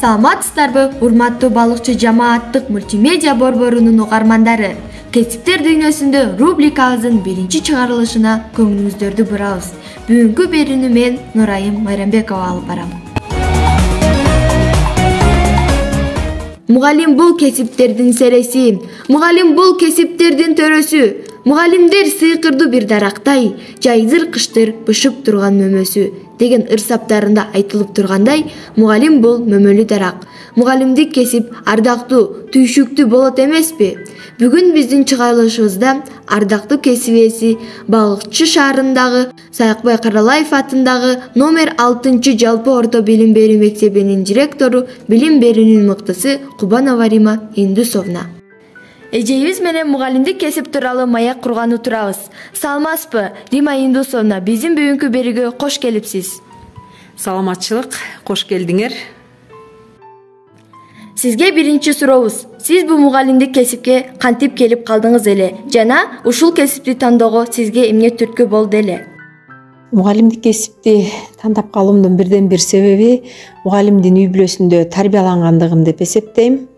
Саламатсыздарбы, урматтуу балыкчы жамааттык мультимедиа борборунун угармандары. Кесиптер дүйнөсүндө рубрикабыздын биринчи чыгарылышына көңүлүңүздөрдү бурабыз. Бүгүнкү берүүнү мен Нурайым Майрамбекова алып барам. Мугалим бул кесиптердин сереси, мугалим бул кесиптердин төрөсү. Мугалимдер сыйкырдуу бир дарактай, жайзыр-кыштыр бышып турган мөмөсү деген ырсаптарында айтылып тургандай, мугалим бул мөмөлүү дарак. Мугалимдик кесип ардактуу, түйшүктүү болот эмеспи? Бүгүн биздин чыгарылышыбызда ардактуу кесип ээси Балыкчы шаарындагы Саякбай Каралаев атындагы номер 6 жалпы орто билим берүү мектебинин директору, билим берүүнүн мыктысы Кубанова Рима Индусовна. Эжейибиз менен мугалимдик кесип тууралуу маяк кургануу турабыз. Саламатсызбы, Рима Индусовна, биздин бүгүнкү берүүгө кош келипсиз. Саламатчылык, кош келдиңер. Сизге биринчи сурообуз. Сиз бул мугалимдик кесипке кантип келип калдыңыз эле? Жана ушул кесипти тандоого сизге эмне түрткү болду эле? Мугалимдик кесипти тандап калуумдун бирден бир себеби мугалимдин үй бүлөсүндө тарбиялангандыгым деп эсептейм.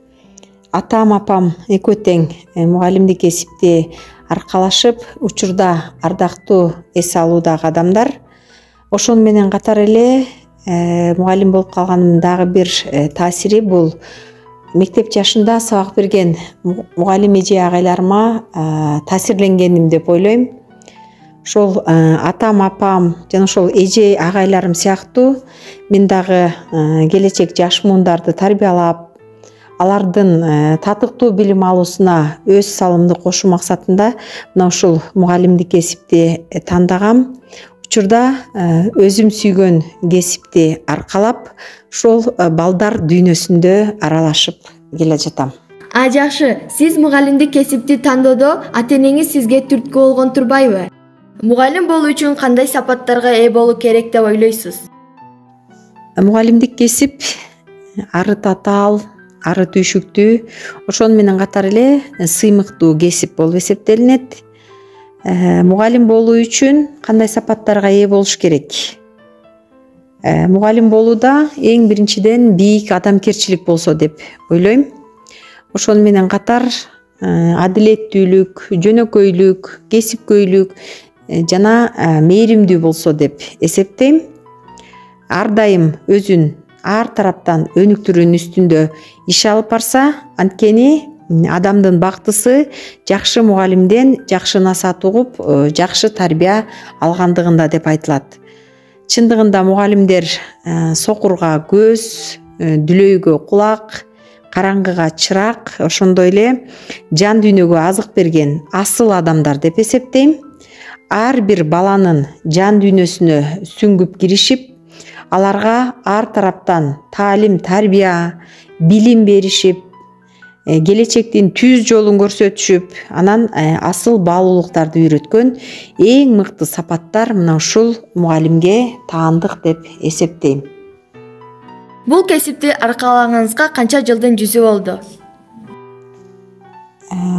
Атам, апам экөө тең мугалимдик кесипти аркалашып, учурда ардактуу эс алуудагы адамдар. Ошону менен катар эле мугалим болуп калганымдын дагы бир таасири бул мектеп жашында сабак берген мугалим эже агайларыма таасирленгеним деп ойлойм. Ошол атам, апам жана ошол эже агайларым сыяктуу мен дагы келечек жаш муундарды тарбиялап, алардын татыктуу билим алуусуна өз салымды кошуу максатында мына ушул мугалимдик кесипти тандагам. Учурда өзүм сүйгөн кесипти аркалап, ушул балдар дүйнөсүндө аралашып келе жатам. Жакшы, сиз мугалимдик кесипти тандоодо ата-энеңиз сизге түрткү болгон турбайбы? Мугалим болуу үчүн кандай сапаттарга ээ болуу керек деп ойлойсуз? Мугалимдик кесип ары татаал, ары түйшүктүү, ошону менен катар эле сыймыктуу кесип болуп эсептелинет. Мугалим болуу үчүн кандай сапаттарга ээ болуш керек? Мугалим болууда эң биринчиден бийик адамгерчилик болсо деп ойлойм. Ошону менен катар адилеттүүлүк, жөнөкөйлүк, кесипкөйлүк жана мээримдүү болсо деп эсептейм. Ар дайым өзүн ар тараптан өнүктүрүүнүн үстүндө иш алып барса, анткени адамдын бактысы жакшы мугалимден жакшы насаат угуп, жакшы тарбия алгандыгында деп айтылат. Чындыгында мугалимдер сокурга көз, дүлөйгө кулак, караңгыга чырак, ошондой эле жан дүйнөгө азык берген асыл адамдар деп эсептейм. Ар бир баланын жан дүйнөсүнө сүңгүп киришип, аларга ар тараптан таалим, тарбия, билим беришип, келечектин түз жолун көрсөтүшүп, анан асыл баалуулуктарды үйрөткөн эң мыкты сапаттар мына ушул мугалимге таандык деп эсептейм. Бул кесипти аркалаганыңызга канча жылдын жүзү болду?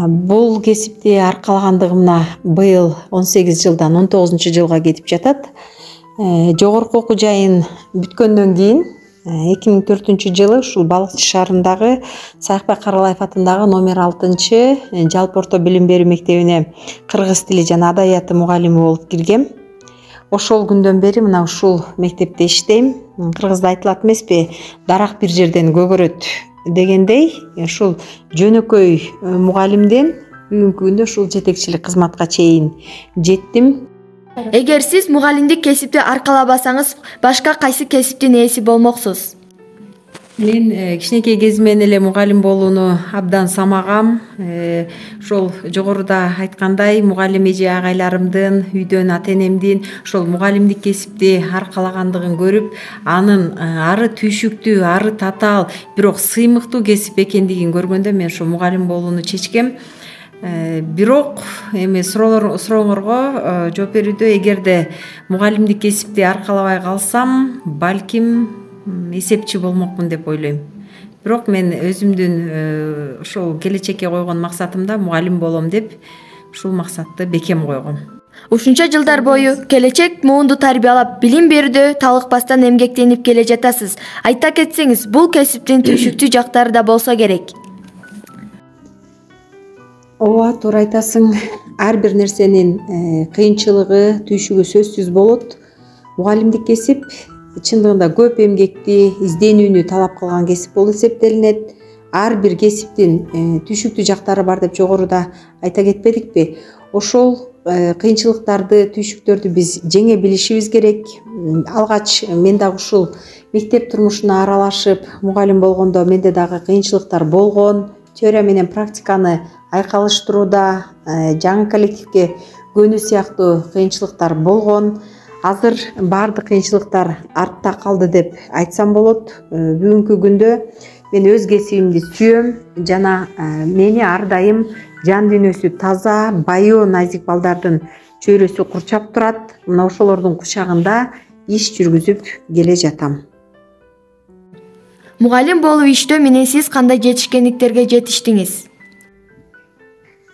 Бул кесипти аркалагандыгымна быйыл 18 жылдан 19 жылга кетип жатат. Жогорку окуу жайын бүткөндөн кийин 2004 жылы ушул Балыкчы шаарындагы Саякбай Каралаев атындагы номер 6 жалпы орто билим берүү мектебине кыргыз тили жана адабияты мугалими болуп киргем. Ошол күндөн бери мына ушул мектепте иштейм. Кыргызда айтылат эмеспи, дарак бир жерден көгөрөт дегендей, ушул жөнөкөй мугалимден бүгүнкү күндө ушул жетекчилик кызматка чейин жеттим. Эгер сиз мугалимдик кесипти аркалабасаңыз, башка кайсы кесиптин ээси болмоксуз? Мен кичинекей кезимден эле мугалим болууну абдан самагам. Ошол жогоруда айткандай, мугалим эже агайларымдын, үйдөн ата-энемдин ошол мугалимдик кесипти аркалагандыгын көрүп, анын ары түйшүктүү, ары татаал, бирок сыймыктуу кесип экендигин көргөндө мен ошол мугалим болууну чечкем. Бирок эми сурооңорго жооп берүүдө, эгерде мугалимдик кесипти аркалабай калсам, балким эсепчи болмокмун деп ойлойм. Бирок мен өзүмдүн ошол келечекке койгон максатымда мугалим болом деп ушул максатты бекем койгом. Ушунча жылдар бою келечек муунду тарбиялап, билим берүүдө талыкпастан эмгектенип келе жатасыз. Айта кетсеңиз, бул кесиптин түйшүктүү жактары да болсо керек. Ооба, туура айтасың. Ар бир нерсенин кыйынчылыгы, түйшүгү сөзсүз болот. Мугалимдик кесип чындыгында көп эмгекти, изденүүнү талап кылган кесип болуп эсептелинет. Ар бир кесиптин түйшүктүү жактары бар деп жогоруда айта кетпедикпи? Ошол кыйынчылыктарды, түйшүктөрдү биз жеңе билишибиз керек. Алгач мен дагы ушул мектеп турмушуна аралашып, мугалим болгондо менде дагы кыйынчылыктар болгон. Теория менен практиканы айкалыштырууда жаңы коллективге көнүү сыяктуу кыйынчылыктар болгон. Азыр баардык кыйынчылыктар артта калды деп айтсам болот. Бүгүнкү күндө мен өз кесибимди сүйөм жана мени ар дайым жан дүйнөсү таза, байоо, назик балдардын чөйрөсү курчап турат. Мына ошолордун кучагында иш жүргүзүп келе жатам. Мугалим болуп иштөө менен сиз кандай жетишкендиктерге жетиштиңиз?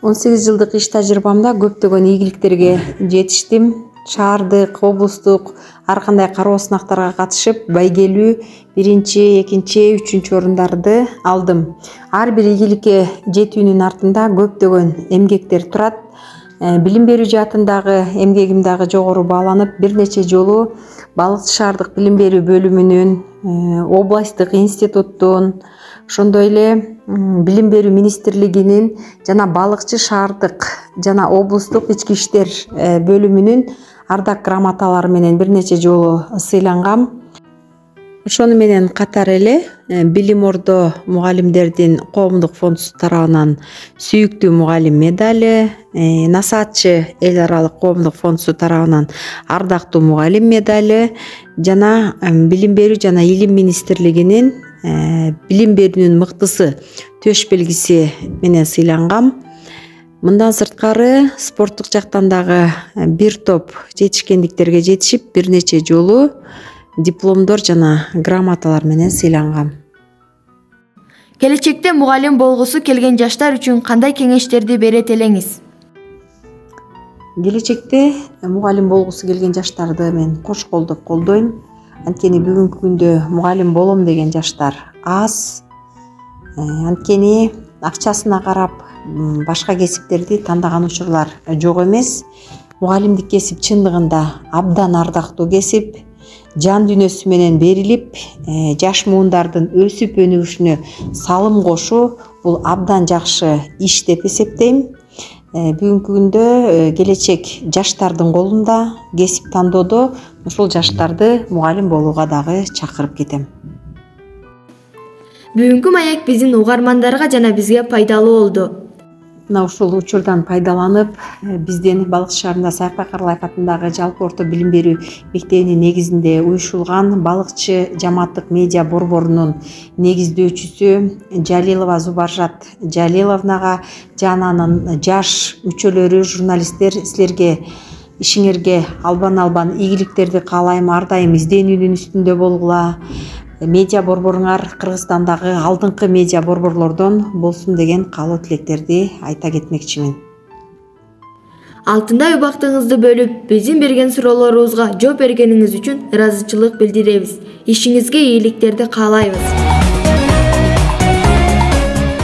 18 жылдык иш тажрыйбамда көптөгөн ийгиликтерге жетиштим. Шаардык, облустук ар кандай кароо сынактарга катышып, байгелүү 1-чи, 2-чи, 3-чү орундарды алдым. Ар бир ийгиликке жетүүнүн артында көптөгөн эмгектер турат. Билим берүү жаатындагы эмгегим дагы жогору бааланып, бир нече жолу Балыкчы шаардык билим берүү бөлүмүнүн, областтык институттун, ошондой эле билим берүү министрлигинин жана Балыкчы шаардык жана облустук ички иштер бөлүмүнүн ардак грамоталары менен бир нече жолу сыйлангам. Ошону менен катар эле Билим Ордо мугалимдердин коомдук фондусу тарабынан сүйүктүү мугалим медали, Насаатчы эл аралык коомдук фондусу тарабынан ардактуу мугалим медали жана Билим берүү жана илим министрлигинин билим берүүнүн мыктысы төш белгиси менен сыйлангам. Мындан сырткары спорттук жактан дагы бир топ жетишкендиктерге жетишип, бир нече жолу дипломдор жана грамоталар менен сыйлангам. Келечекте мугалим болгусу келген жаштар үчүн кандай кеңештерди берет элеңиз? Келечекте мугалим болгусу келген жаштарды мен кош колдоп колдойм. Анткени бүгүнкү күндө мугалим болом деген жаштар аз. Анткени акчасына карап башка кесиптерди тандаган учурлар жок эмес. Мугалимдик кесип чындыгында абдан ардактуу кесип. Жан дүйнөсү менен берилип, жаш муундардын өсүп өнүгүшүнө салым кошуу бул абдан жакшы иш деп эсептейм. Бүгүнкү күндө келечек жаштардын колунда, кесип тандоодо ушул жаштарды мугалим болууга дагы чакырып кетем. Бүгүнкү маек биздин угармандарга жана бизге пайдалуу болду. Мына ушул учурдан пайдаланып, биздин Балыкчы шаарында Саякбай Карлаев атындагы жалпы орто билим берүү мектебинин негизинде уюшулган Балыкчы жамааттык медиа борборунун негиздөөчүсү Жалилова Зубаржат Жалиловнага жана анын жаш мүчөлөрү, журналисттер силерге ишиңерге албан ийгиликтерди каалайм. Ар дайым изденүүнүн үстүндө болгула. Медиа борборуңар Кыргызстандагы алдыңкы медиа борборлордон болсун деген каалоо тилектерди айта кетмекчимин. Алтындай убактыңызды бөлүп, биздин берген суроолорубузга жооп бергениңиз үчүн ыраазычылык билдиребиз. Ишиңизге ийгиликтерди каалайбыз.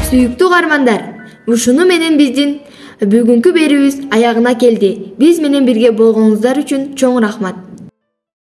Сүйүктүү угармандар, ушуну менен биздин бүгүнкү берүүбүз аягына келди. Биз менен бирге болгонуңуздар үчүн чоң рахмат.